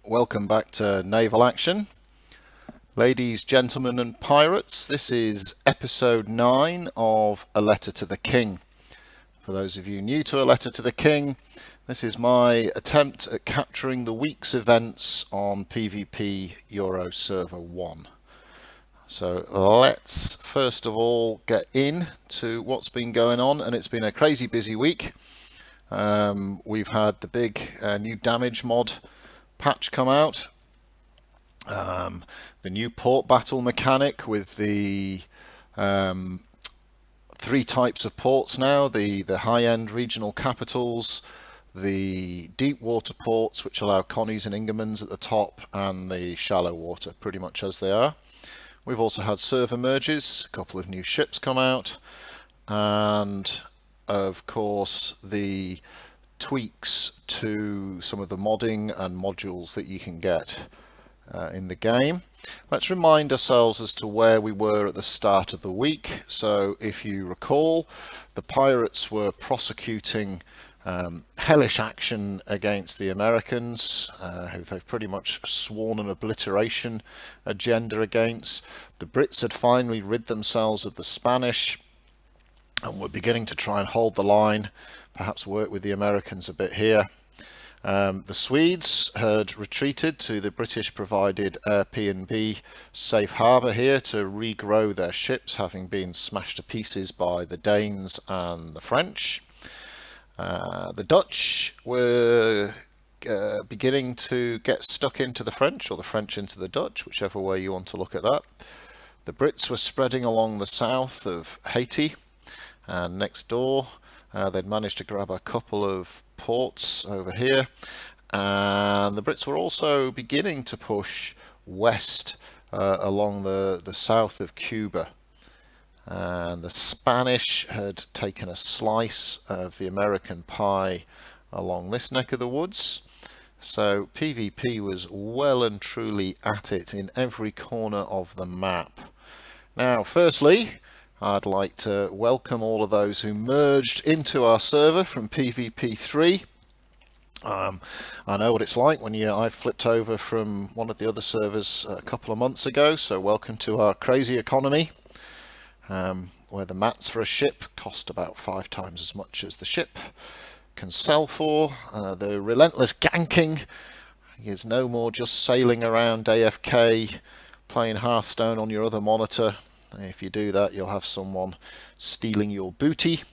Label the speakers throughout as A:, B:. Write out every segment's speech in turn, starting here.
A: welcome back to Naval Action. Ladies, gentlemen and pirates, this is episode 9 of A Letter to the King. For those of you new to A Letter to the King, this is my attempt at capturing the week's events on PvP Euro Server 1. So let's first of all get into what's been going on, and it's been a crazy busy week. We've had the big new damage mod patch come out, the new port battle mechanic with the 3 types of ports now, the high-end regional capitals, the deep water ports which allow connies and ingermans at the top, and the shallow water pretty much as they are. We've also had server merges, a couple of new ships come out, and of course the tweaks to some of the modding and modules that you can get in the game. Let's remind ourselves as to where we were at the start of the week. So if you recall, the pirates were prosecuting hellish action against the Americans, who they've pretty much sworn an obliteration agenda against. The Brits had finally rid themselves of the Spanish and were beginning to try and hold the line, perhaps work with the Americans a bit here. The Swedes had retreated to the British provided Airbnb safe harbour here to regrow their ships, having been smashed to pieces by the Danes and the French. The Dutch were beginning to get stuck into the French, or the French into the Dutch, whichever way you want to look at that. The Brits were spreading along the south of Haiti, and next door they'd managed to grab a couple of ports over here, and the Brits were also beginning to push west along the south of Cuba. And the Spanish had taken a slice of the American pie along this neck of the woods. So PvP was well and truly at it in every corner of the map. Now, firstly, I'd like to welcome all of those who merged into our server from PvP 3. I know what it's like when I flipped over from one of the other servers a couple of months ago, so welcome to our crazy economy, where the mats for a ship cost about 5 times as much as the ship can sell for. The relentless ganking is no more just sailing around AFK, playing Hearthstone on your other monitor. If you do that, you'll have someone stealing your booty.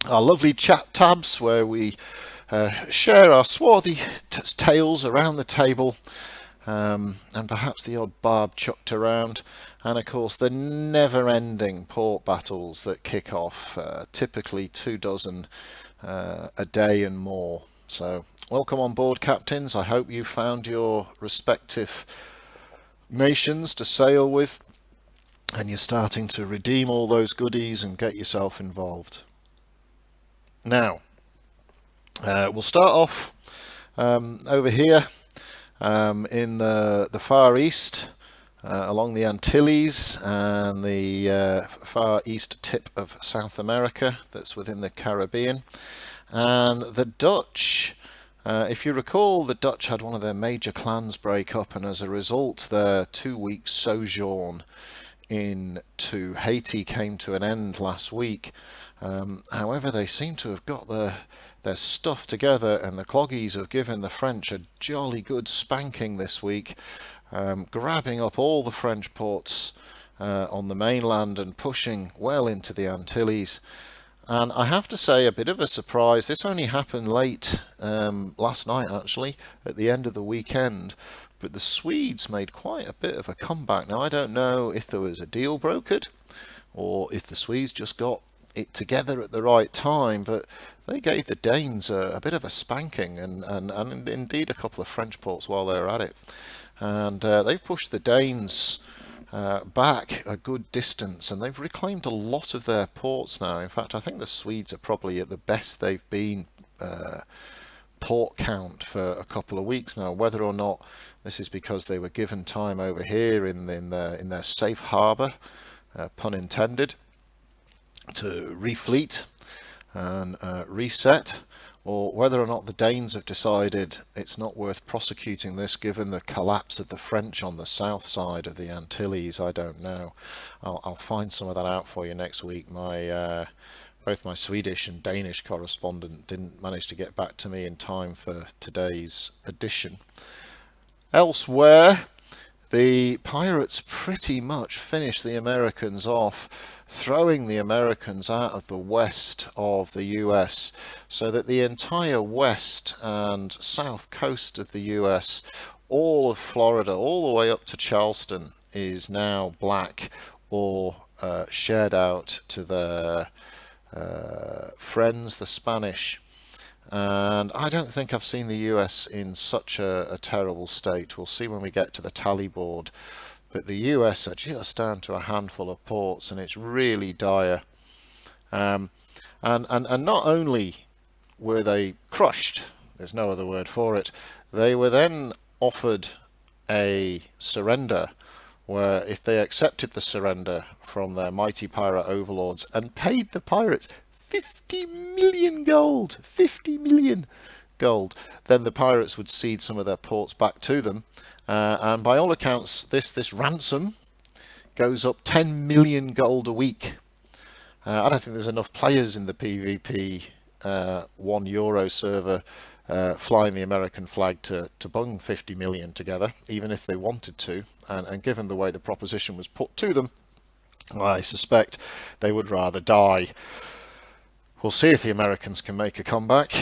A: Our lovely chat tabs, where we share our swarthy tales around the table, and perhaps the odd barb chucked around, and of course the never-ending port battles that kick off, typically 24 a day and more. So welcome on board, captains. I hope you found your respective nations to sail with, and you're starting to redeem all those goodies and get yourself involved. Now, we'll start off over here in the Far East, along the Antilles and the far east tip of South America that's within the Caribbean. And the Dutch, if you recall, the Dutch had one of their major clans break up, and as a result their 2-week sojourn into Haiti came to an end last week. However, they seem to have got their stuff together, and the cloggies have given the French a jolly good spanking this week, grabbing up all the French ports on the mainland and pushing well into the Antilles. And I have to say, a bit of a surprise, this only happened late last night actually, at the end of the weekend, but the Swedes made quite a bit of a comeback. Now, I don't know if there was a deal brokered or if the Swedes just got it together at the right time, but they gave the Danes a bit of a spanking, and indeed a couple of French ports while they were at it. And they've pushed the Danes back a good distance, and they've reclaimed a lot of their ports now. In fact, I think the Swedes are probably at the best they've been port count for a couple of weeks now. Whether or not this is because they were given time over here in their safe harbour, pun intended, to refleet and reset, or whether or not the Danes have decided it's not worth prosecuting this given the collapse of the French on the south side of the Antilles. I don't know. I'll find some of that out for you next week. Both my Swedish and Danish correspondent didn't manage to get back to me in time for today's edition. Elsewhere, the pirates pretty much finished the Americans off, throwing the Americans out of the west of the US, so that the entire west and south coast of the US, all of Florida, all the way up to Charleston, is now black or shared out to their friends, the Spanish. And I don't think I've seen the US in such a terrible state. We'll see when we get to the tally board. But the US are just down to a handful of ports, and it's really dire. And not only were they crushed, there's no other word for it, they were then offered a surrender, where if they accepted the surrender from their mighty pirate overlords and paid the pirates 50 million gold, 50 million gold, then the pirates would cede some of their ports back to them. And by all accounts, this ransom goes up 10 million gold a week. I don't think there's enough players in the PvP €1 server flying the American flag to bung 50 million together, even if they wanted to. And given the way the proposition was put to them, I suspect they would rather die. We'll see if the Americans can make a comeback.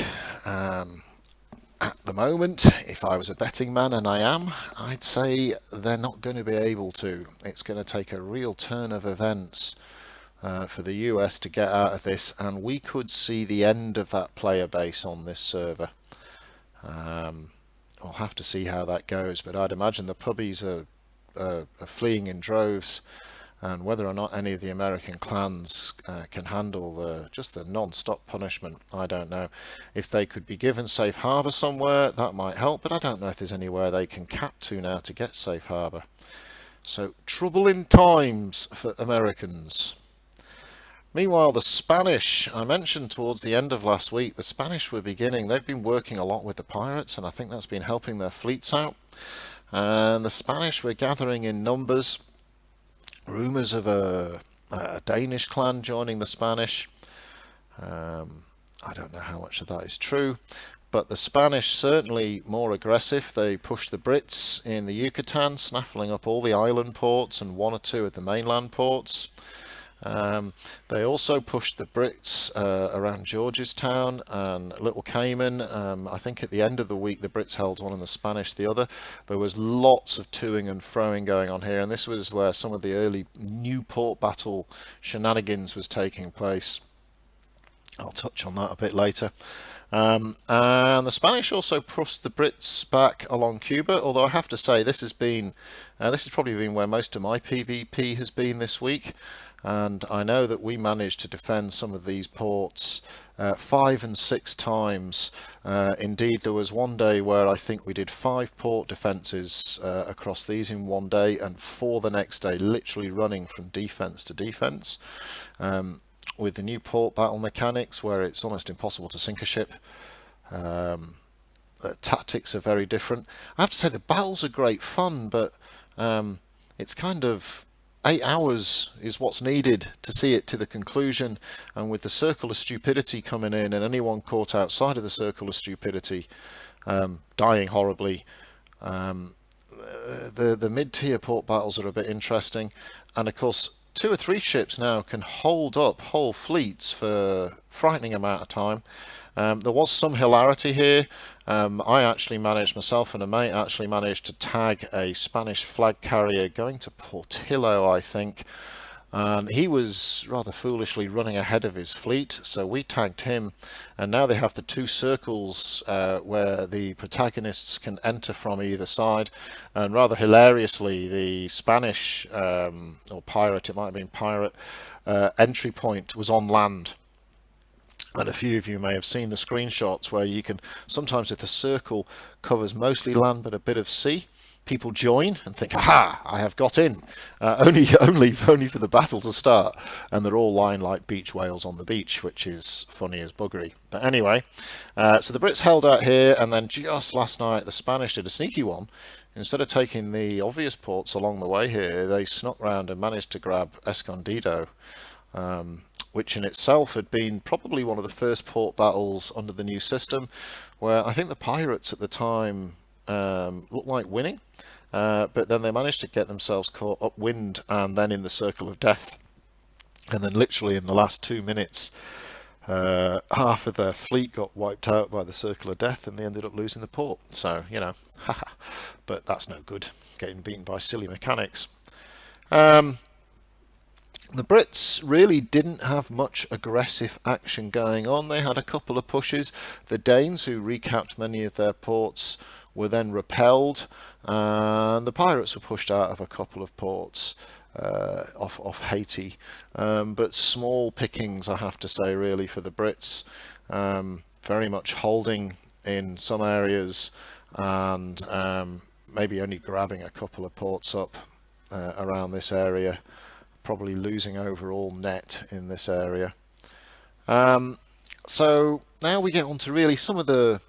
A: At the moment, if I was a betting man, and I am, I'd say they're not going to be able to. It's going to take a real turn of events for the US to get out of this, and we could see the end of that player base on this server. We'll have to see how that goes, but I'd imagine the pubbies are fleeing in droves. And whether or not any of the American clans can handle just the non-stop punishment, I don't know. If they could be given safe harbour somewhere, that might help, but I don't know if there's anywhere they can cap to now to get safe harbour. So, troubling times for Americans. Meanwhile, the Spanish, I mentioned towards the end of last week, the Spanish were they've been working a lot with the pirates, and I think that's been helping their fleets out. And the Spanish were gathering in numbers. Rumours of a Danish clan joining the Spanish. I don't know how much of that is true, but the Spanish certainly more aggressive. They pushed the Brits in the Yucatan, snaffling up all the island ports and one or two of the mainland ports. They also pushed the Brits around Georgetown and Little Cayman. I think at the end of the week the Brits held one and the Spanish the other. There was lots of toing and froing going on here, and this was where some of the early Newport battle shenanigans was taking place. I'll touch on that a bit later. And the Spanish also pushed the Brits back along Cuba, although I have to say this has probably been where most of my PvP has been this week. And I know that we managed to defend some of these ports 5 and 6 times. Indeed, there was one day where I think we did 5 port defences across these in one day, and 4 the next day, literally running from defence to defence. With the new port battle mechanics, where it's almost impossible to sink a ship, the tactics are very different. I have to say the battles are great fun, but it's kind of 8 hours is what's needed to see it to the conclusion, and with the circle of stupidity coming in and anyone caught outside of the circle of stupidity dying horribly, the mid-tier port battles are a bit interesting. And of course 2 or 3 ships now can hold up whole fleets for a frightening amount of time. There was some hilarity here. Myself and a mate actually managed to tag a Spanish flag carrier going to Portillo, I think. He was rather foolishly running ahead of his fleet, so we tagged him, and now they have the 2 circles where the protagonists can enter from either side. And rather hilariously, the Spanish, or pirate, it might have been pirate, entry point was on land. And a few of you may have seen the screenshots where you can, sometimes if the circle covers mostly land but a bit of sea, people join and think, "Aha! I have got in." Only for the battle to start, and they're all lying like beach whales on the beach, which is funny as buggery. But anyway, so the Brits held out here, and then just last night the Spanish did a sneaky one. Instead of taking the obvious ports along the way here, they snuck round and managed to grab Escondido, which in itself had been probably one of the first port battles under the new system, where I think the pirates at the time looked like winning, but then they managed to get themselves caught upwind and then in the circle of death. And then literally in the last 2 minutes, half of their fleet got wiped out by the circle of death, and they ended up losing the port. So, haha, but that's no good, getting beaten by silly mechanics. The Brits really didn't have much aggressive action going on. They had a couple of pushes. The Danes, who recapped many of their ports, were then repelled, and the pirates were pushed out of a couple of ports off Haiti. But small pickings, I have to say, really, for the Brits. Very much holding in some areas and maybe only grabbing a couple of ports up around this area. Probably losing overall net in this area. So now we get on to really some of the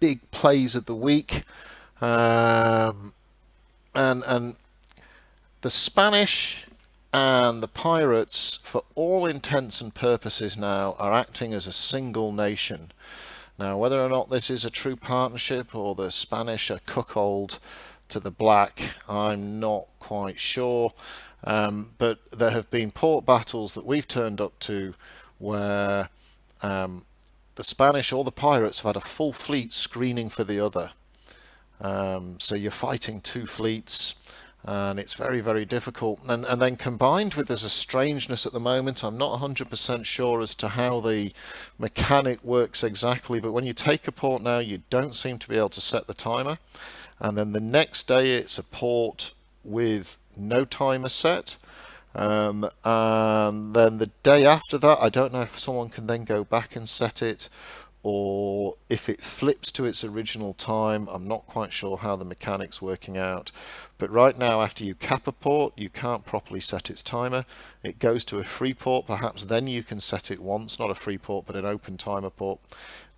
A: big plays of the week, and the Spanish and the pirates, for all intents and purposes now, are acting as a single nation. Now, whether or not this is a true partnership or the Spanish are cuckold to the black, I'm not quite sure. But there have been port battles that we've turned up to where the Spanish or the pirates have had a full fleet screening for the other. So you're fighting two fleets, and it's very, very difficult. And then combined with, there's a strangeness at the moment. I'm not 100% sure as to how the mechanic works exactly, but when you take a port now, you don't seem to be able to set the timer. And then the next day it's a port with no timer set, and then the day after that, I don't know if someone can then go back and set it, or if it flips to its original time. I'm not quite sure how the mechanic's working out, but right now, after you cap a port, you can't properly set its timer. It goes to a free port, perhaps then you can set it once, not a free port but an open timer port,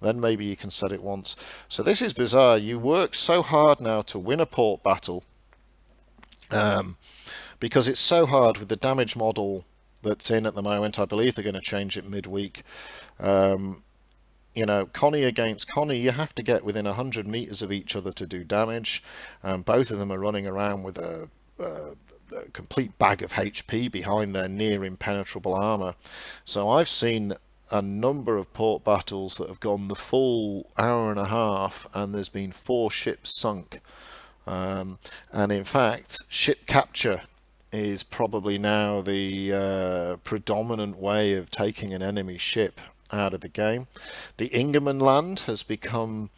A: then maybe you can set it once. So this is bizarre. You work so hard now to win a port battle, because it's so hard with the damage model that's in at the moment. I believe they're going to change it midweek. Connie against Connie, you have to get within 100 meters of each other to do damage. Both of them are running around with a complete bag of HP behind their near impenetrable armor. So I've seen a number of port battles that have gone the full hour and a half, and there's been 4 ships sunk. And in fact, ship capture is probably now the predominant way of taking an enemy ship out of the game. The Ingermanland has become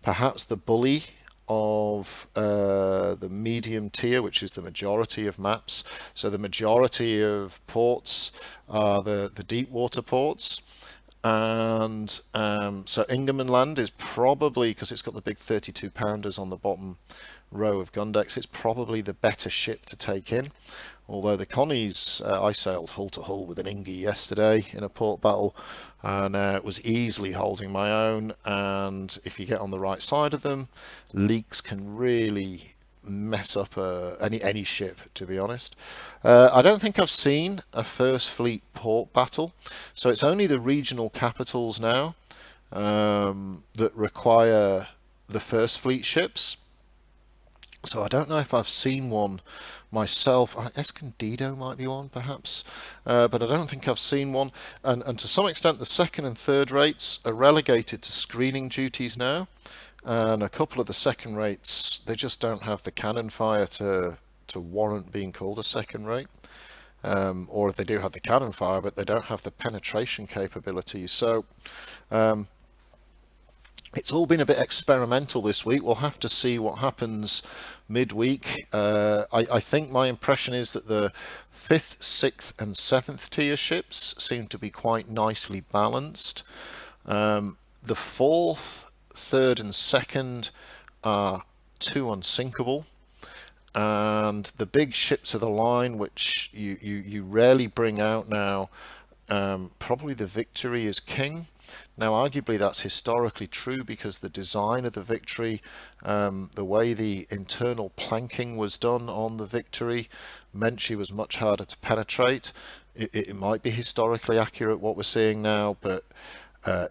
A: perhaps the bully of the medium tier, which is the majority of maps. So the majority of ports are the deep water ports. And so Ingermanland is probably, because it's got the big 32 pounders on the bottom row of gun decks, it's probably the better ship to take in. Although the Connies, I sailed hull to hull with an Ingy yesterday in a port battle, and was easily holding my own. And if you get on the right side of them, leaks can really mess up any ship, to be honest. I don't think I've seen a First Fleet port battle, so it's only the regional capitals now that require the First Fleet ships. So I don't know if I've seen one myself. Escondido might be one, perhaps, but I don't think I've seen one. And to some extent, the second and third rates are relegated to screening duties now. And a couple of the second rates, they just don't have the cannon fire to warrant being called a second rate. Or if they do have the cannon fire, but they don't have the penetration capabilities. So it's all been a bit experimental this week. We'll have to see what happens midweek. I think my impression is that the 5th, 6th and 7th tier ships seem to be quite nicely balanced. The 4th, 3rd and 2nd are too unsinkable. And the big ships of the line, which you rarely bring out now, probably the Victory is king. Now, arguably, that's historically true because the design of the Victory, the way the internal planking was done on the Victory, meant she was much harder to penetrate. It might be historically accurate what we're seeing now, but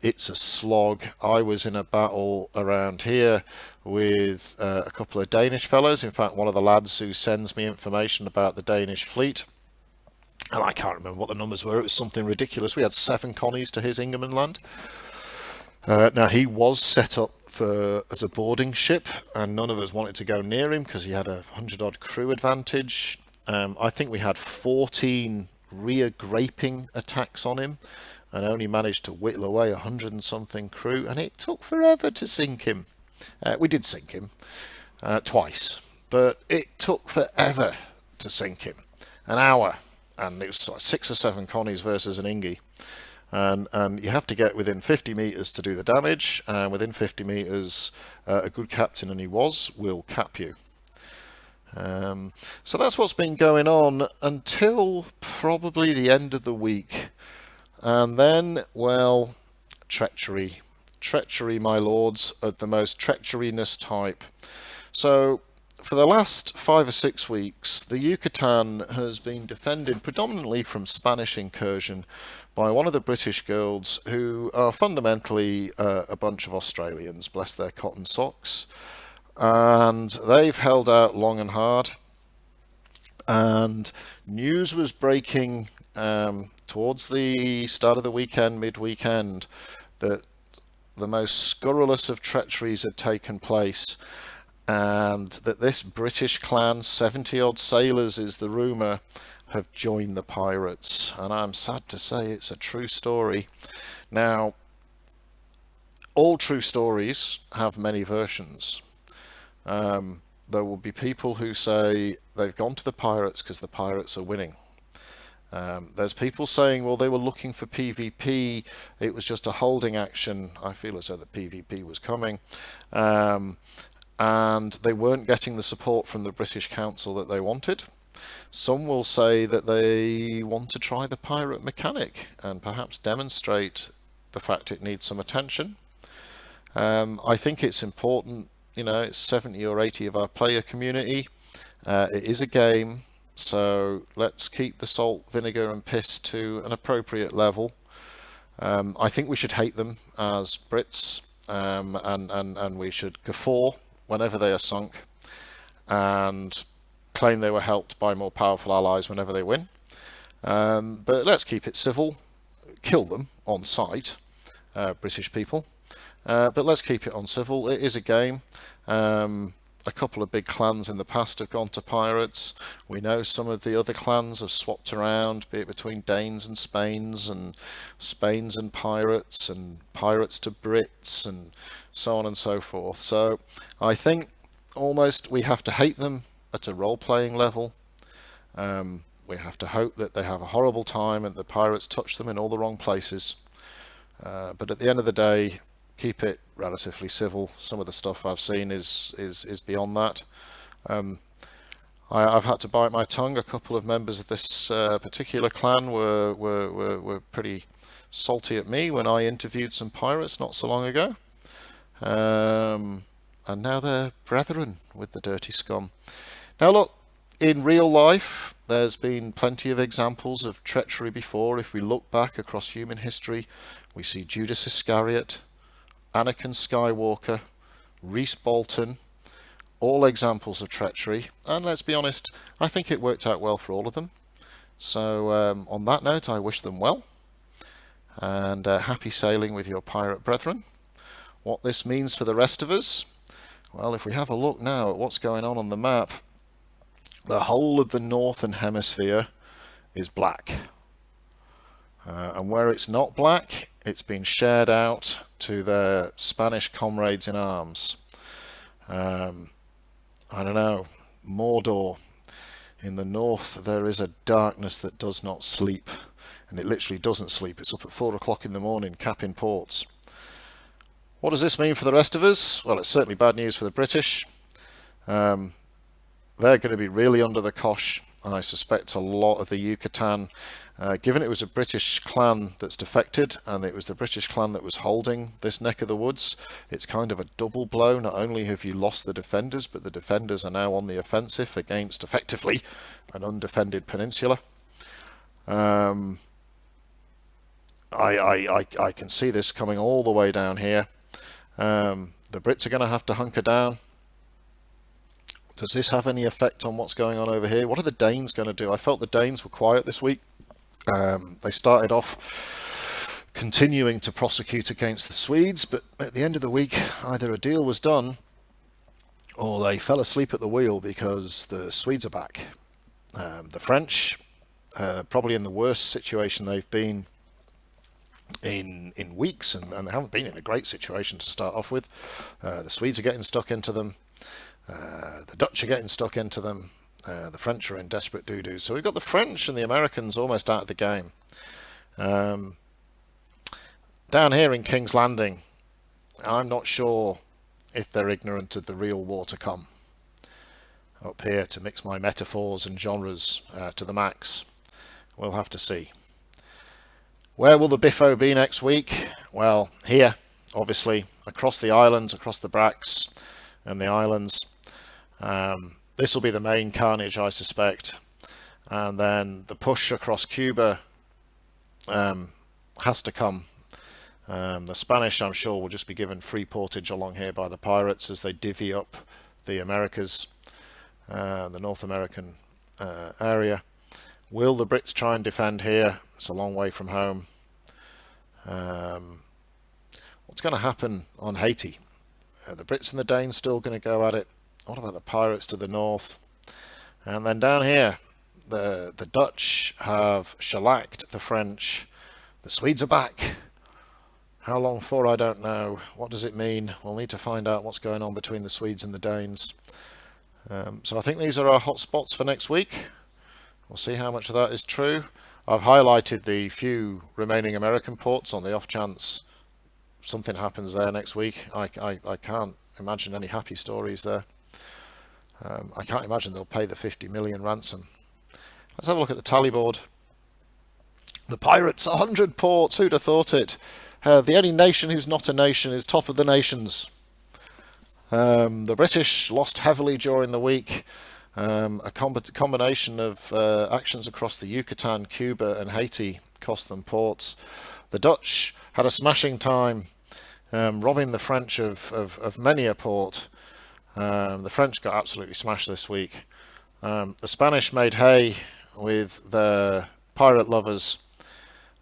A: it's a slog. I was in a battle around here with a couple of Danish fellows. In fact, one of the lads who sends me information about the Danish fleet, and I can't remember what the numbers were, it was something ridiculous. We had 7 Connies to his Ingermanland. Now, he was set up as a boarding ship, and none of us wanted to go near him because he had a 100-odd crew advantage. I think we had 14 rear graping attacks on him, and only managed to whittle away 100 and something crew, and it took forever to sink him. We did sink him twice, but it took forever to sink him. An hour, and it was like 6 or 7 Connies versus an Ingie. And you have to get within 50 metres to do the damage, and within 50 metres, a good captain, and he will cap you. So that's what's been going on until probably the end of the week. And then, well, treachery. Treachery, my lords, of the most treacheryness type. So, for the last 5 or 6 weeks, the Yucatan has been defended predominantly from Spanish incursion by one of the British guilds who are fundamentally a bunch of Australians, bless their cotton socks. And they've held out long and hard. And news was breaking towards the start of the weekend, mid-weekend, that the most scurrilous of treacheries had taken place, and that this British clan, 70-odd sailors is the rumour, have joined the pirates. And I'm sad to say it's a true story. Now, all true stories have many versions. There will be people who say they've gone to the pirates because the pirates are winning. There's people saying, well, they were looking for PvP, it was just a holding action. I feel as though the PvP was coming. And they weren't getting the support from the British Council that they wanted. Some will say that they want to try the pirate mechanic and perhaps demonstrate the fact it needs some attention. I think it's important, you know, it's 70 or 80 of our player community. It is a game, so let's keep the salt, vinegar and piss to an appropriate level. I think we should hate them as Brits, and we should guffaw whenever they are sunk, and claim they were helped by more powerful allies whenever they win. But let's keep it civil. Kill them on sight, British people. But let's keep it on civil. It is a game. A couple of big clans in the past have gone to pirates. We know some of the other clans have swapped around, be it between Danes and Spains and pirates and pirates to Brits and so on and so forth. So I think almost we have to hate them at a role-playing level. We have to hope that they have a horrible time and the pirates touch them in all the wrong places. But at the end of the day, keep it relatively civil. Some of the stuff I've seen is beyond that. I've had to bite my tongue. A couple of members of this particular clan were pretty salty at me when I interviewed some pirates not so long ago. And now they're brethren with the dirty scum. Now look, in real life, there's been plenty of examples of treachery before. If we look back across human history, we see Judas Iscariot, Anakin Skywalker, Reese Bolton, all examples of treachery. And let's be honest, I think it worked out well for all of them. So on that note, I wish them well. And happy sailing with your pirate brethren. What this means for the rest of us? Well, if we have a look now at what's going on the map, the whole of the northern hemisphere is black. And where it's not black, it's been shared out to their Spanish comrades in arms. I don't know, Mordor. In the north, there is a darkness that does not sleep. And it literally doesn't sleep. It's up at 4 o'clock in the morning, capping ports. What does this mean for the rest of us? Well, it's certainly bad news for the British. They're going to be really under the cosh. I suspect a lot of the Yucatan, given it was a British clan that's defected and it was the British clan that was holding this neck of the woods, it's kind of a double blow. Not only have you lost the defenders, but the defenders are now on the offensive against effectively an undefended peninsula. Um, I can see this coming all the way down here. The Brits are going to have to hunker down. Does this have any effect on what's going on over here? What are the Danes going to do? I felt the Danes were quiet this week. They started off continuing to prosecute against the Swedes, but at the end of the week, either a deal was done or they fell asleep at the wheel because the Swedes are back. The French, probably in the worst situation they've been in weeks, and they haven't been in a great situation to start off with. The Swedes are getting stuck into them. The Dutch are getting stuck into them. The French are in desperate doo-doo. So we've got the French and the Americans almost out of the game. Down here in King's Landing, I'm not sure if they're ignorant of the real war to come. Up here, to mix my metaphors and genres to the max. We'll have to see. Where will the biffo be next week? Well, here, obviously, across the islands, across the Bracks and the islands. This will be the main carnage, I suspect. And then the push across Cuba has to come. The Spanish, I'm sure, will just be given free portage along here by the pirates as they divvy up the Americas, the North American area. Will the Brits try and defend here? It's a long way from home. What's going to happen on Haiti? Are the Brits and the Danes still going to go at it? What about the pirates to the north? And then down here, the Dutch have shellacked the French. The Swedes are back. How long for, I don't know. What does it mean? We'll need to find out what's going on between the Swedes and the Danes. So I think these are our hot spots for next week. We'll see how much of that is true. I've highlighted the few remaining American ports on the off chance something happens there next week. I can't imagine any happy stories there. I can't imagine they'll pay the 50 million ransom. Let's have a look at the tally board. The pirates, 100 ports. Who'd have thought it? The only nation who's not a nation is top of the nations. The British lost heavily during the week. A combination of actions across the Yucatan, Cuba and Haiti cost them ports. The Dutch had a smashing time, robbing the French of many a port. The French got absolutely smashed this week. The Spanish made hay with their pirate lovers.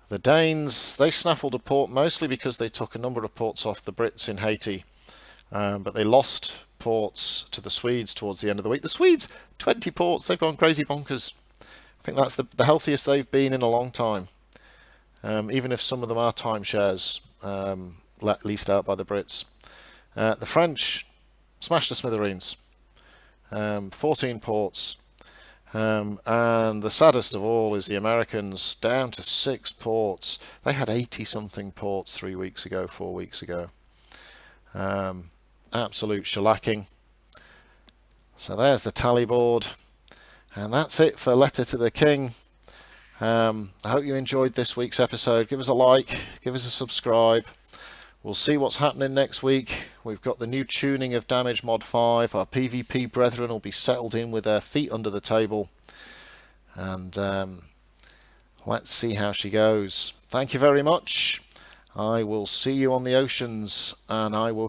A: The Danes, they snaffled a port mostly because they took a number of ports off the Brits in Haiti, but they lost ports to the Swedes towards the end of the week. The Swedes, 20 ports, they've gone crazy bonkers. I think that's the healthiest they've been in a long time, even if some of them are timeshares leased out by the Brits. The French smashed the smithereens, 14 ports. And the saddest of all is the Americans, down to 6 ports. They had 80-something ports 3 weeks ago, 4 weeks ago. Absolute shellacking. So there's the tally board. And that's it for Letter to the King. I hope you enjoyed this week's episode. Give us a like, give us a subscribe. We'll see what's happening next week. We've got the new tuning of Damage Mod 5. Our PvP brethren will be settled in with their feet under the table. And let's see how she goes. Thank you very much. I will see you on the oceans, and I will